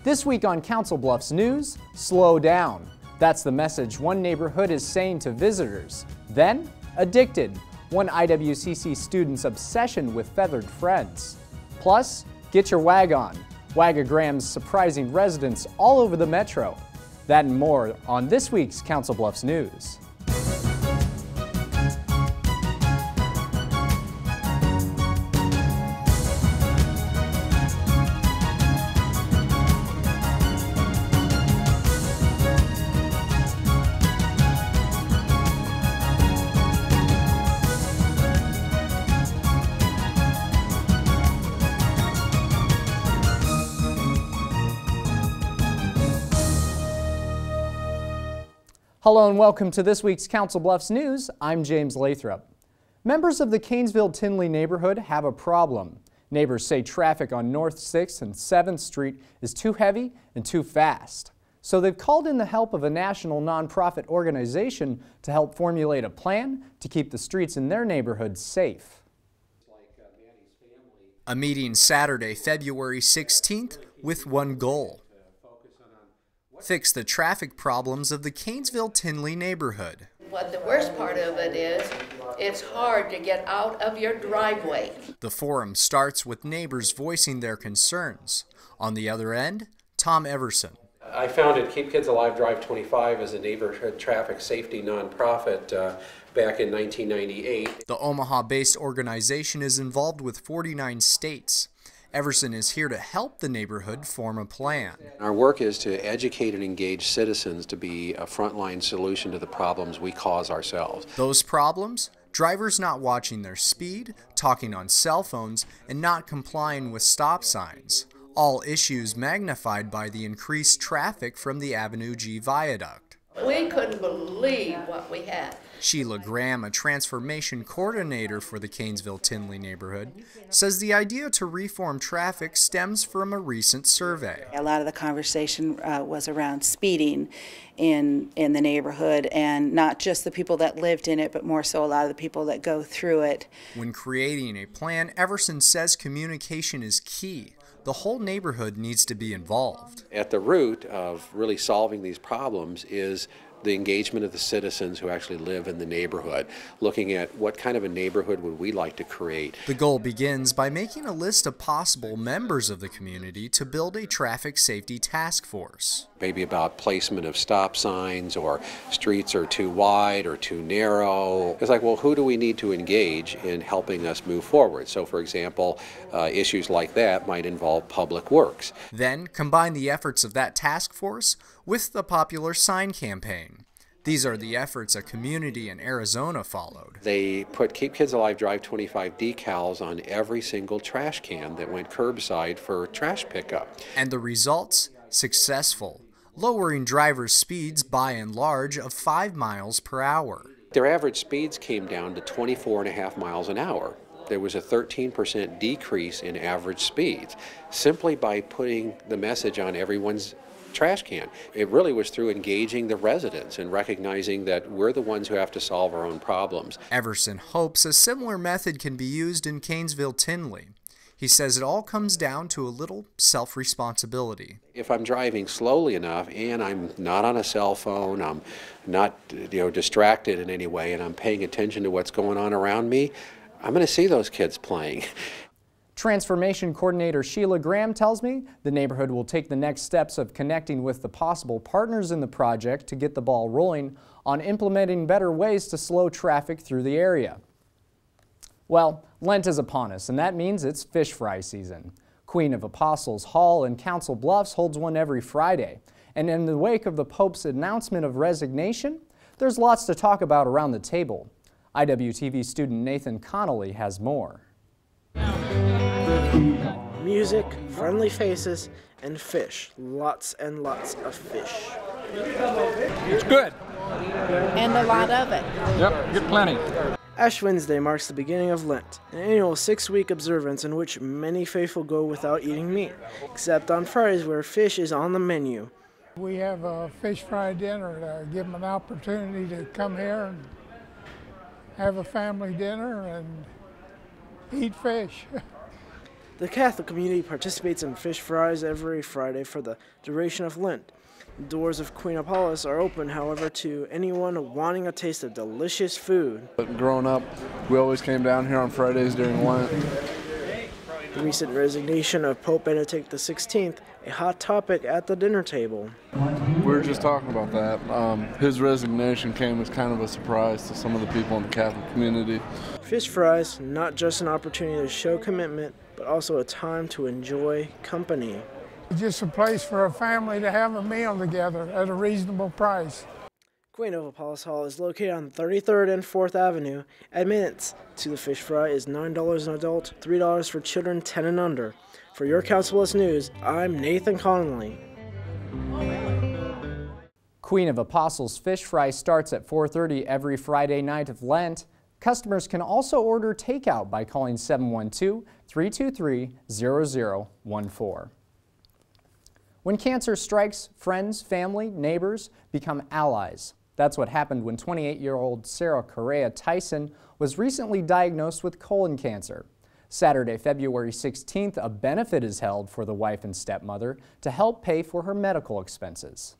This week on Council Bluffs News, slow down. That's the message one neighborhood is saying to visitors. Then, addicted, one IWCC student's obsession with feathered friends. Plus, get your wag on. Wag-a-Grams surprising residents all over the metro. That and more on this week's Council Bluffs News. Hello and welcome to this week's Council Bluffs News. I'm James Lathrop. Members of the Canesville-Tinley neighborhood have a problem. Neighbors say traffic on North 6th and 7th Street is too heavy and too fast. So they've called in the help of a national nonprofit organization to help formulate a plan to keep the streets in their neighborhood safe. A meeting Saturday, February 16th with one goal: fix the traffic problems of the Canesville-Tinley neighborhood. What the worst part of it is, it's hard to get out of your driveway. The forum starts with neighbors voicing their concerns. On the other end, Tom Everson. I founded Keep Kids Alive Drive 25 as a neighborhood traffic safety nonprofit back in 1998. The Omaha-based organization is involved with 49 states. Everson is here to help the neighborhood form a plan. Our work is to educate and engage citizens to be a frontline solution to the problems we cause ourselves. Those problems? Drivers not watching their speed, talking on cell phones, and not complying with stop signs. All issues magnified by the increased traffic from the Avenue G viaduct. We couldn't believe what we had. Sheila Graham, a transformation coordinator for the Canesville-Tinley neighborhood, says the idea to reform traffic stems from a recent survey. A lot of the conversation was around speeding in the neighborhood, and not just the people that lived in it, but more so a lot of the people that go through it. When creating a plan, Everson says communication is key. The whole neighborhood needs to be involved. At the root of really solving these problems is the engagement of the citizens who actually live in the neighborhood, looking at what kind of a neighborhood would we like to create. The goal begins by making a list of possible members of the community to build a traffic safety task force. Maybe about placement of stop signs, or streets are too wide or too narrow. It's like, well, who do we need to engage in helping us move forward? So, for example, issues like that might involve public works. Then combine the efforts of that task force with the popular sign campaign. These are the efforts a community in Arizona followed. They put Keep Kids Alive Drive 25 decals on every single trash can that went curbside for trash pickup. And the results? Successful, lowering drivers' speeds by and large of 5 miles per hour. Their average speeds came down to 24.5 miles an hour. There was a 13% decrease in average speeds simply by putting the message on everyone's trash can. It really was through engaging the residents and recognizing that we're the ones who have to solve our own problems. Everson hopes a similar method can be used in Canesville-Tinley. He says it all comes down to a little self-responsibility. If I'm driving slowly enough and I'm not on a cell phone, I'm not distracted in any way, and I'm paying attention to what's going on around me, I'm going to see those kids playing. Transformation Coordinator Sheila Graham tells me the neighborhood will take the next steps of connecting with the possible partners in the project to get the ball rolling on implementing better ways to slow traffic through the area. Well, Lent is upon us, and that means it's fish fry season. Queen of Apostles Hall in Council Bluffs holds one every Friday. And in the wake of the Pope's announcement of resignation, there's lots to talk about around the table. IWTV student Nathan Connolly has more. Music, friendly faces, and fish. Lots and lots of fish. It's good. And a lot of it. Yep, get plenty. Ash Wednesday marks the beginning of Lent, an annual 6-week observance in which many faithful go without eating meat, except on Fridays where fish is on the menu. We have a fish fry dinner to give them an opportunity to come here and have a family dinner and eat fish. The Catholic community participates in fish fries every Friday for the duration of Lent. The doors of Queen Apollos are open, however, to anyone wanting a taste of delicious food. But growing up, we always came down here on Fridays during Lent. The recent resignation of Pope Benedict XVI, a hot topic at the dinner table. We were just talking about that. His resignation came as kind of a surprise to some of the people in the Catholic community. Fish fries, not just an opportunity to show commitment, but also a time to enjoy company. It's just a place for a family to have a meal together at a reasonable price. Queen of Apollos Hall is located on 33rd and 4th Avenue. Admittance to the fish fry is $9 an adult, $3 for children 10 and under. For your Council Bluffs News, I'm Nathan Connolly. Queen of Apostles Fish Fry starts at 4:30 every Friday night of Lent. Customers can also order takeout by calling 712-323-0014. When cancer strikes, friends, family, neighbors become allies. That's what happened when 28-year-old Sarah Correa Tyson was recently diagnosed with colon cancer. Saturday, February 16th, a benefit is held for the wife and stepmother to help pay for her medical expenses.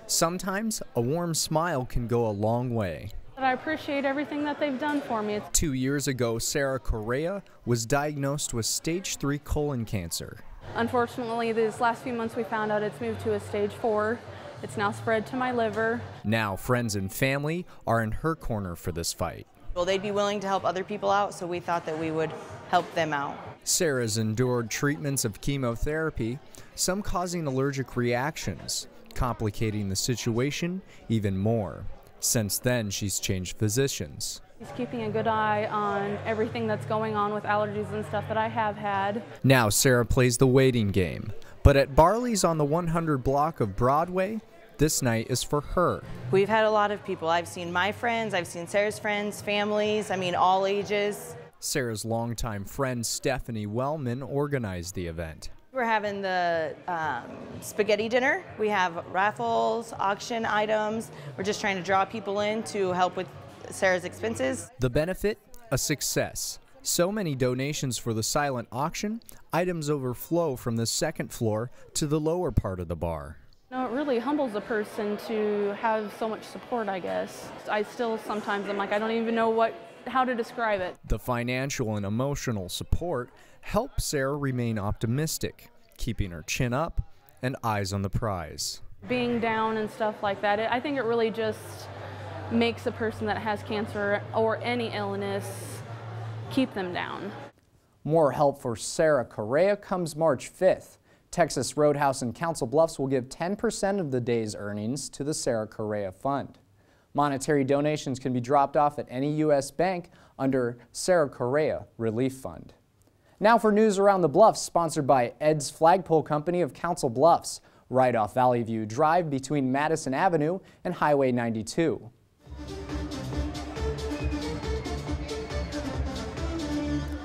Sometimes a warm smile can go a long way. I appreciate everything that they've done for me. 2 years ago, Sarah Correa was diagnosed with stage 3 colon cancer. Unfortunately, these last few months we found out it's moved to a stage 4. It's now spread to my liver. Now friends and family are in her corner for this fight. Well, they'd be willing to help other people out, so we thought that we would help them out. Sarah's endured treatments of chemotherapy, some causing allergic reactions, complicating the situation even more. Since then, she's changed physicians. He's keeping a good eye on everything that's going on with allergies and stuff that I have had. Now Sarah plays the waiting game, but at Barley's on the 100 block of Broadway, this night is for her. We've had a lot of people. I've seen my friends, I've seen Sarah's friends, families, all ages. Sarah's longtime friend Stephanie Wellman organized the event. We're having the spaghetti dinner. We have raffles, auction items. We're just trying to draw people in to help with Sarah's expenses. The benefit, a success. So many donations for the silent auction, items overflow from the second floor to the lower part of the bar. It really humbles a person to have so much support, I guess. I still sometimes I'm like, I don't even know how to describe it. The financial and emotional support helps Sarah remain optimistic, keeping her chin up and eyes on the prize. Being down and stuff like that, I think it really just makes a person that has cancer or any illness keep them down. More help for Sarah Correa comes March 5th. Texas Roadhouse and Council Bluffs will give 10% of the day's earnings to the Sarah Correa Fund. Monetary donations can be dropped off at any U.S. bank under Sarah Correa Relief Fund. Now for news around the Bluffs, sponsored by Ed's Flagpole Company of Council Bluffs, right off Valley View Drive between Madison Avenue and Highway 92.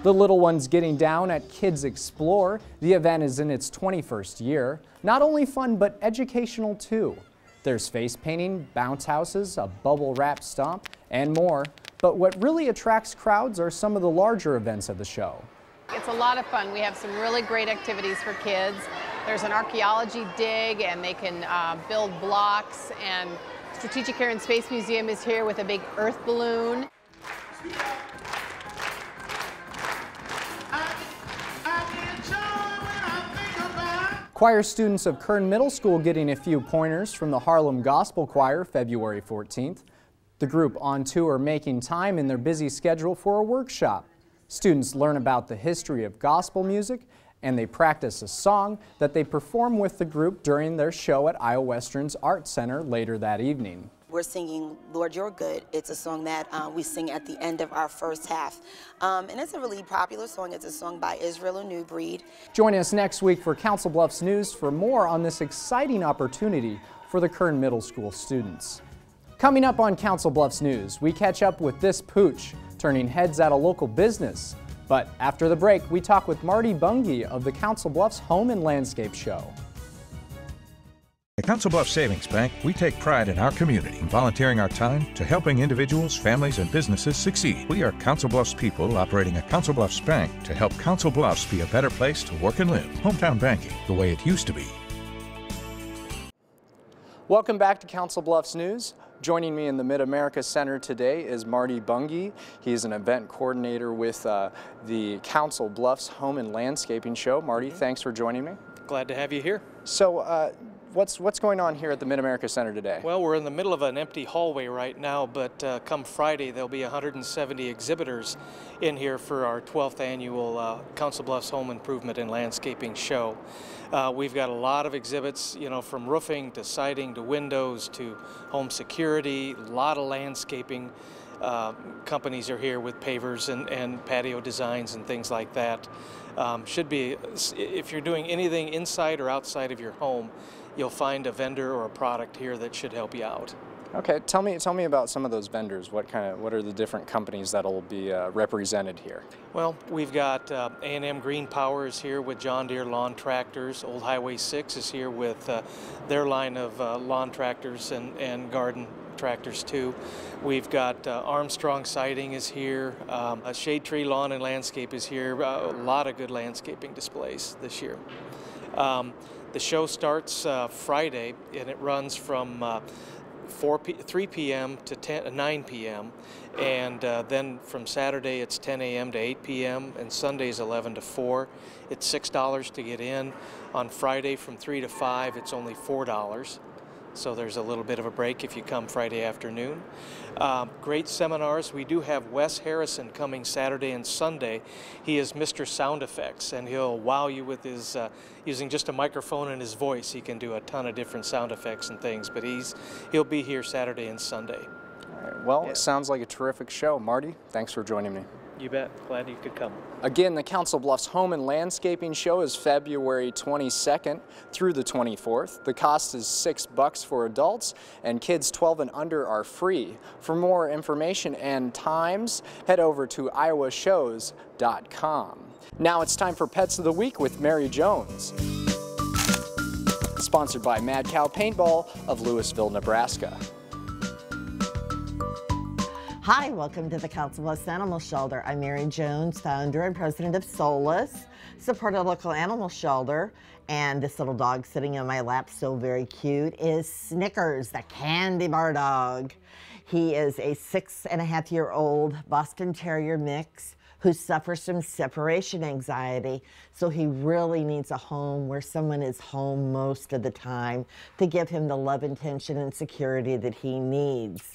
The Little Ones Getting Down at Kids Explore. The event is in its 21st year. Not only fun, but educational too. There's face painting, bounce houses, a bubble wrap stomp, and more. But what really attracts crowds are some of the larger events of the show. It's a lot of fun. We have some really great activities for kids. There's an archaeology dig, and they can build blocks, and Strategic Air and Space Museum is here with a big earth balloon. Choir students of Kern Middle School getting a few pointers from the Harlem Gospel Choir February 14th. The group on tour making time in their busy schedule for a workshop. Students learn about the history of gospel music, and they practice a song that they perform with the group during their show at Iowa Western's Art Center later that evening. We're singing Lord You're Good. It's a song that we sing at the end of our first half. And it's a really popular song. It's a song by Israel, a New Breed. Join us next week for Council Bluffs News for more on this exciting opportunity for the Kern Middle School students. Coming up on Council Bluffs News, we catch up with this pooch, turning heads at a local business. But after the break, we talk with Marty Bungie of the Council Bluffs Home and Landscape Show. At Council Bluffs Savings Bank, we take pride in our community and volunteering our time to helping individuals, families, and businesses succeed. We are Council Bluffs people operating a Council Bluffs bank to help Council Bluffs be a better place to work and live. Hometown banking, the way it used to be. Welcome back to Council Bluffs News. Joining me in the Mid-America Center today is Marty Bungie. He's an event coordinator with the Council Bluffs Home and Landscaping Show. Marty, thanks for joining me. Glad to have you here. So, what's going on here at the Mid-America Center today? Well, we're in the middle of an empty hallway right now, but come Friday there'll be 170 exhibitors in here for our 12th annual Council Bluffs Home Improvement and Landscaping Show. We've got a lot of exhibits, you know, from roofing to siding to windows to home security, a lot of landscaping. Companies are here with pavers and patio designs and things like that. Should be, if you're doing anything inside or outside of your home, you'll find a vendor or a product here that should help you out. Okay, tell me about some of those vendors. What are the different companies that'll be represented here? Well, we've got A&M Green Power is here with John Deere lawn tractors. Old Highway 6 is here with their line of lawn tractors and garden tractors too. We've got Armstrong Siding is here. Shade Tree Lawn and Landscape is here. A lot of good landscaping displays this year. The show starts Friday and it runs from 3 p.m. to 9 p.m. and then from Saturday it's 10 a.m. to 8 p.m. and Sundays 11 to 4. It's $6 to get in. On Friday from 3 to 5 it's only $4. So there's a little bit of a break if you come Friday afternoon. Great seminars. We do have Wes Harrison coming Saturday and Sunday. He is Mr. Sound Effects, and he'll wow you with his, using just a microphone and his voice. He can do a ton of different sound effects and things, but he'll be here Saturday and Sunday. All right, well, yeah. It sounds like a terrific show. Marty, thanks for joining me. You bet. Glad you could come. Again, the Council Bluffs Home and Landscaping Show is February 22nd through the 24th. The cost is $6 for adults, and kids 12 and under are free. For more information and times, head over to iowashows.com. Now it's time for Pets of the Week with Mary Jones. Sponsored by Mad Cow Paintball of Louisville, Nebraska. Hi, welcome to the Council Bluffs Animal Shelter. I'm Mary Jones, founder and president of Solus, support a local animal shelter. And this little dog sitting on my lap, so very cute, is Snickers, the candy bar dog. He is a 6.5-year-old Boston Terrier mix who suffers from separation anxiety. So he really needs a home where someone is home most of the time to give him the love, attention, and security that he needs.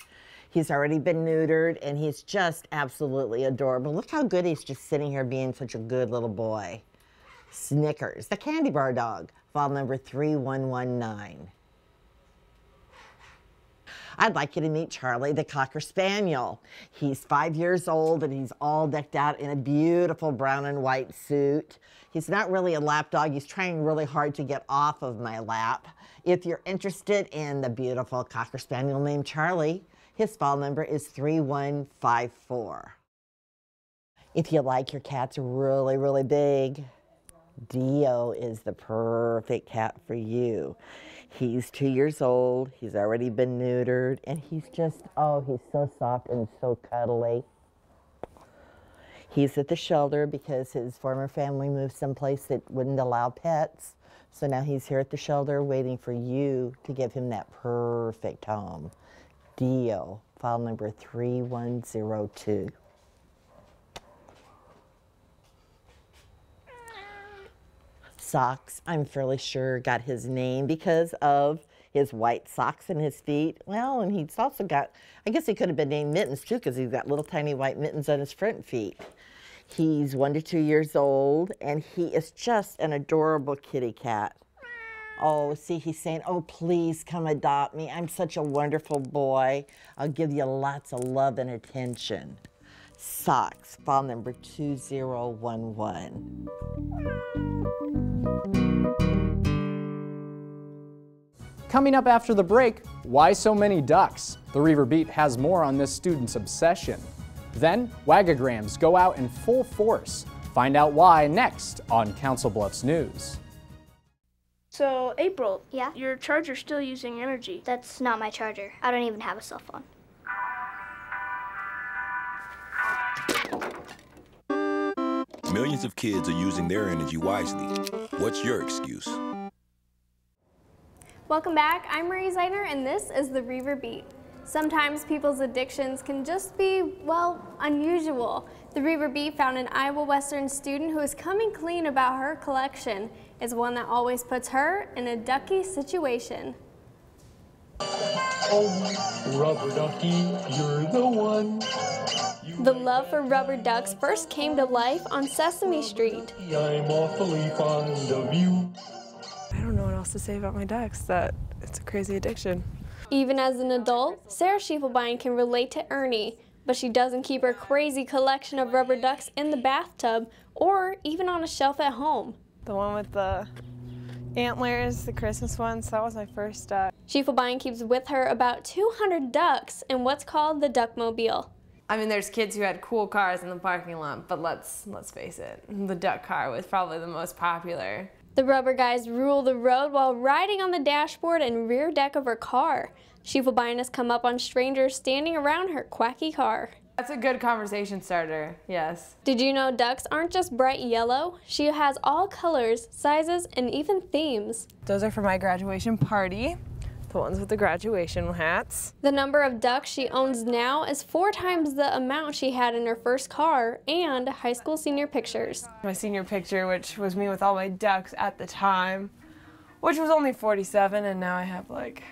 He's already been neutered, and he's just absolutely adorable. Look how good he's just sitting here being such a good little boy. Snickers, the candy bar dog, file number 3119. I'd like you to meet Charlie, the Cocker Spaniel. He's 5 years old, and he's all decked out in a beautiful brown and white suit. He's not really a lap dog. He's trying really hard to get off of my lap. If you're interested in the beautiful Cocker Spaniel named Charlie, his file number is 3154. If you like your cats really, really big, Dio is the perfect cat for you. He's 2 years old, he's already been neutered, and he's just, oh, he's so soft and so cuddly. He's at the shelter because his former family moved someplace that wouldn't allow pets. So now he's here at the shelter waiting for you to give him that perfect home. Dio, file number 3102. Socks, I'm fairly sure, got his name because of his white socks in his feet. Well, and he's also got, I guess he could have been named Mittens too because he's got little tiny white mittens on his front feet. He's 1 to 2 years old, and he is just an adorable kitty cat. Oh, see, he's saying, oh, please come adopt me. I'm such a wonderful boy. I'll give you lots of love and attention. Socks, file number 2011. Coming up after the break, why so many ducks? The Reaver Beat has more on this student's obsession. Then, Wag-a-Grams go out in full force. Find out why next on Council Bluffs News. So, April, yeah? Your charger's still using energy. That's not my charger. I don't even have a cell phone. Millions of kids are using their energy wisely. What's your excuse? Welcome back. I'm Marie Zeidner, and this is the Reaver Beat. Sometimes people's addictions can just be, well, unusual. The Reaver Beat found an Iowa Western student who is coming clean about her collection. It's one that always puts her in a ducky situation. Oh, rubber ducky, you're the one. The love for rubber ducks first came to life on Sesame Street. I'm awfully fond of you. I don't know what else to say about my ducks, that it's a crazy addiction. Even as an adult, Sarah Schiefelbein can relate to Ernie, but she doesn't keep her crazy collection of rubber ducks in the bathtub or even on a shelf at home. The one with the antlers, the Christmas ones, that was my first duck. Schiefelbein keeps with her about 200 ducks in what's called the Duckmobile. I mean, there's kids who had cool cars in the parking lot, but let's face it, the duck car was probably the most popular. The rubber guys rule the road while riding on the dashboard and rear deck of her car. Schiefelbein has come up on strangers standing around her quacky car. That's a good conversation starter, yes. Did you know ducks aren't just bright yellow? She has all colors, sizes, and even themes. Those are for my graduation party. The ones with the graduation hats. The number of ducks she owns now is 4 times the amount she had in her first car and high school senior pictures. My senior picture, which was me with all my ducks at the time, which was only 47, and now I have like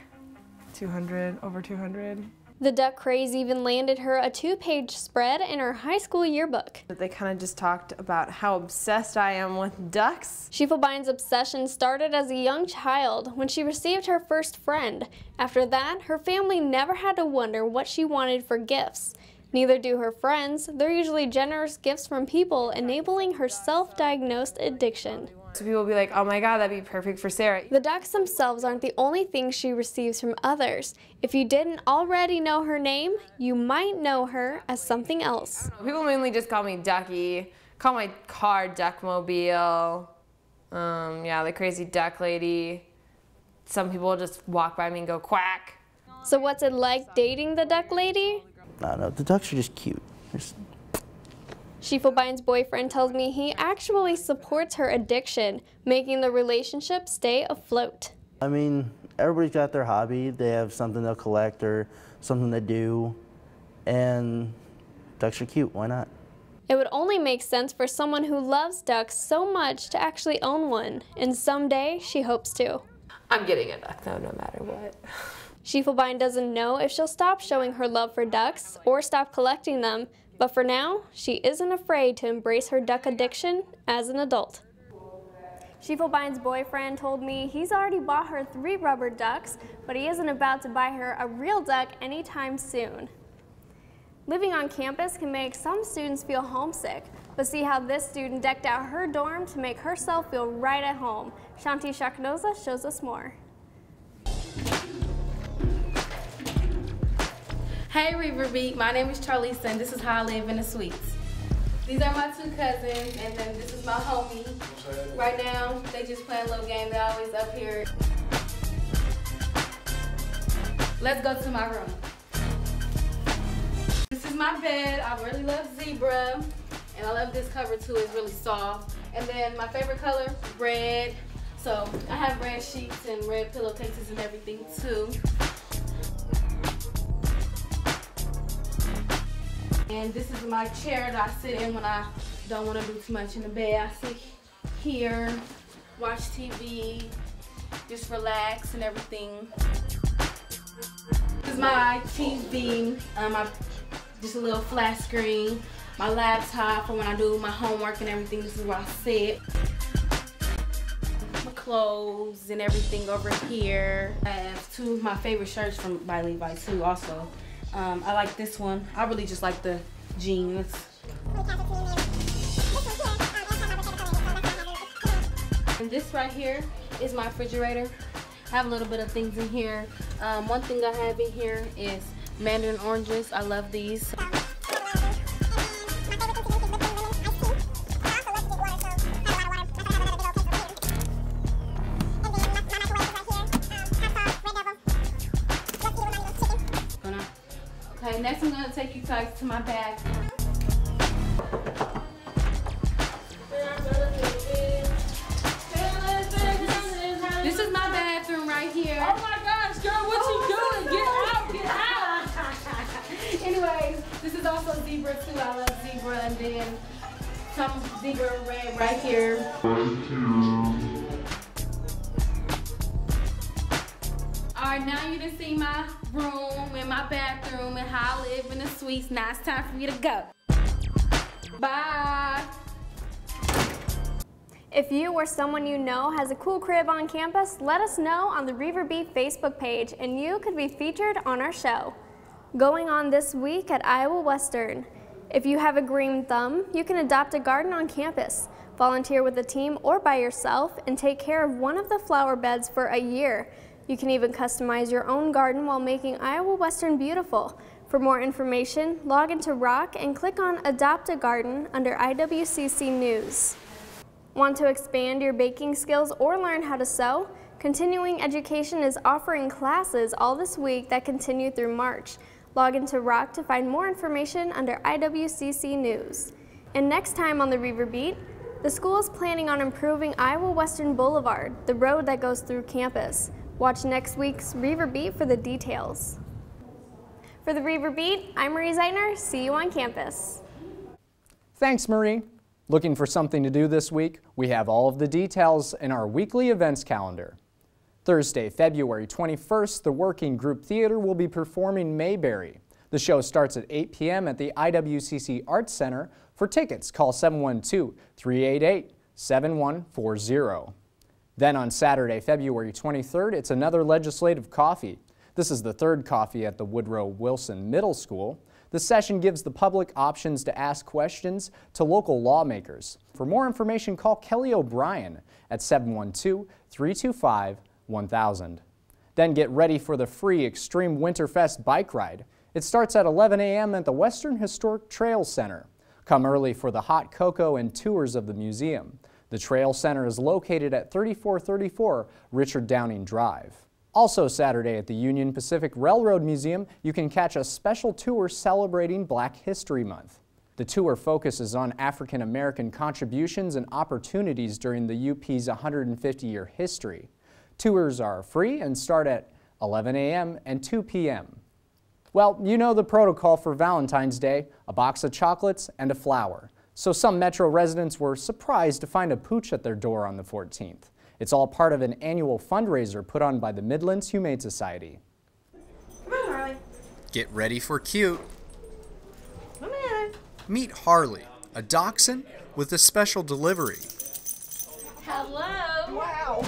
200, over 200. The duck craze even landed her a 2-page spread in her high school yearbook. They kind of just talked about how obsessed I am with ducks. Schiefelbein's obsession started as a young child when she received her first friend. After that, her family never had to wonder what she wanted for gifts. Neither do her friends. They're usually generous gifts from people, enabling her self-diagnosed addiction. So people will be like, oh my God, that'd be perfect for Sarah. The ducks themselves aren't the only things she receives from others. If you didn't already know her name, you might know her as something else. People mainly just call me Ducky, call my car Duckmobile, yeah, the crazy duck lady. Some people just walk by me and go quack. So what's it like dating the duck lady? No, the ducks are just cute. Schiefelbein's boyfriend tells me he actually supports her addiction, making the relationship stay afloat. I mean, everybody's got their hobby. They have something they'll collect or something to do, and ducks are cute. Why not? It would only make sense for someone who loves ducks so much to actually own one, and someday she hopes to. I'm getting a duck though, no matter what. Schiefelbein doesn't know if she'll stop showing her love for ducks or stop collecting them, but for now, she isn't afraid to embrace her duck addiction as an adult. Schiefelbein's boyfriend told me he's already bought her 3 rubber ducks, but he isn't about to buy her a real duck anytime soon. Living on campus can make some students feel homesick, but see how this student decked out her dorm to make herself feel right at home. Shanti Shaknoza shows us more. Hey Reaver Beat, my name is Charlisa and this is how I live in the suites. These are my 2 cousins and then this is my homie. Right now, they just playing a little game. They're always up here. Let's go to my room. This is my bed. I really love zebra and I love this cover too. It's really soft. And then my favorite color, red. So I have red sheets and red pillowcases and everything too. And this is my chair that I sit in when I don't want to do too much in the bed. I sit here, watch TV, just relax and everything. This is my TV, just a little flat screen. My laptop for when I do my homework and everything. This is where I sit. My clothes and everything over here. I have 2 of my favorite shirts by Levi too also. I like this one. I really just like the jeans. And this right here is my refrigerator. I have a little bit of things in here. One thing I have in here is mandarin oranges. I love these. Alright, next I'm gonna take you guys to my bathroom. This is my bathroom right here. Oh my gosh, girl, what you doing? Get out, get out. Anyways, this is also zebra too. I love zebra, and then some zebra red right here. Alright, now you done see my room and my bathroom and how I live in the suites. Now it's time for me to go. Bye. If you or someone you know has a cool crib on campus, let us know on the Reaver Beat Facebook page and you could be featured on our show. Going on this week at Iowa Western. If you have a green thumb, you can adopt a garden on campus, volunteer with a team or by yourself, and take care of one of the flower beds for a year. You can even customize your own garden while making Iowa Western beautiful. For more information, log into Rock and click on Adopt a Garden under IWCC News. Want to expand your baking skills or learn how to sew? Continuing Education is offering classes all this week that continue through March. Log into Rock to find more information under IWCC News. And next time on the Reaver Beat, the school is planning on improving Iowa Western Boulevard, the road that goes through campus. Watch next week's Reaver Beat for the details. For the Reaver Beat, I'm Marie Zeitner. See you on campus. Thanks, Marie. Looking for something to do this week? We have all of the details in our weekly events calendar. Thursday, February 21st, the Working Group Theater will be performing Mayberry. The show starts at 8 p.m. at the IWCC Arts Center. For tickets, call 712-388-7140. Then on Saturday, February 23rd, it's another legislative coffee. This is the third coffee at the Woodrow Wilson Middle School. The session gives the public options to ask questions to local lawmakers. For more information, call Kelly O'Brien at 712-325-1000. Then get ready for the free Extreme Winterfest bike ride. It starts at 11 a.m. at the Western Historic Trail Center. Come early for the hot cocoa and tours of the museum. The Trail Center is located at 3434 Richard Downing Drive. Also Saturday at the Union Pacific Railroad Museum, you can catch a special tour celebrating Black History Month. The tour focuses on African American contributions and opportunities during the UP's 150-year history. Tours are free and start at 11 a.m. and 2 p.m. Well, you know the protocol for Valentine's Day, a box of chocolates and a flower. So some Metro residents were surprised to find a pooch at their door on the 14th. It's all part of an annual fundraiser put on by the Midlands Humane Society. Come on, Harley. Get ready for cute. Come on. Meet Harley, a dachshund with a special delivery. Hello. Wow.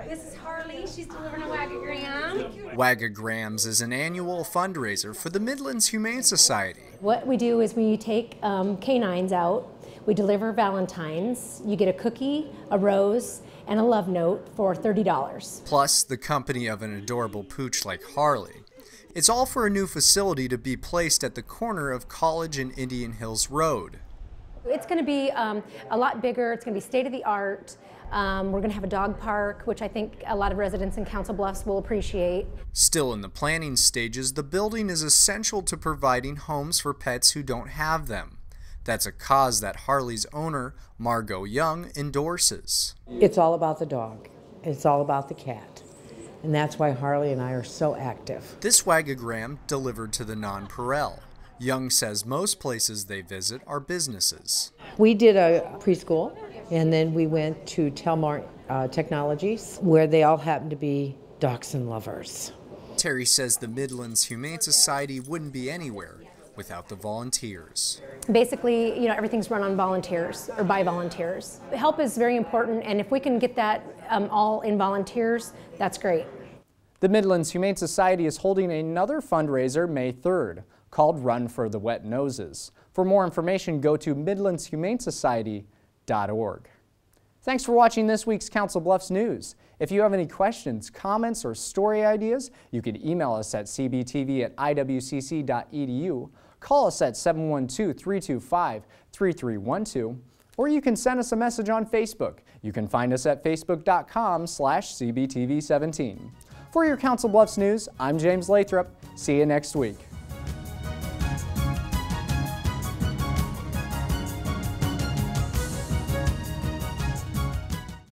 This is Harley. She's delivering a Wag-a-Gram. Wag-a-Grams is an annual fundraiser for the Midlands Humane Society. What we do is we take canines out, we deliver Valentines, you get a cookie, a rose, and a love note for $30. Plus the company of an adorable pooch like Harley. It's all for a new facility to be placed at the corner of College and Indian Hills Road. It's going to be a lot bigger, it's going to be state-of-the-art. We're going to have a dog park, which I think a lot of residents in Council Bluffs will appreciate. Still in the planning stages, the building is essential to providing homes for pets who don't have them. That's a cause that Harley's owner, Margot Young, endorses. It's all about the dog. It's all about the cat. And that's why Harley and I are so active. This Wag-a-Gram delivered to the nonpareil. Young says most places they visit are businesses. We did a preschool, and then we went to Telmar Technologies, where they all happen to be dachshund lovers. Terry says the Midlands Humane Society wouldn't be anywhere without the volunteers. Basically, you know, everything's run on volunteers or by volunteers. Help is very important, and if we can get that all in volunteers, that's great. The Midlands Humane Society is holding another fundraiser May 3rd called Run for the Wet Noses. For more information, go to midlandshumanesociety.org. Thanks for watching this week's Council Bluffs News. If you have any questions, comments, or story ideas, you can email us at cbtv@iwcc.edu, call us at 712-325-3312, or you can send us a message on Facebook. You can find us at facebook.com/CBTV17. For your Council Bluffs News, I'm James Lathrop. See you next week.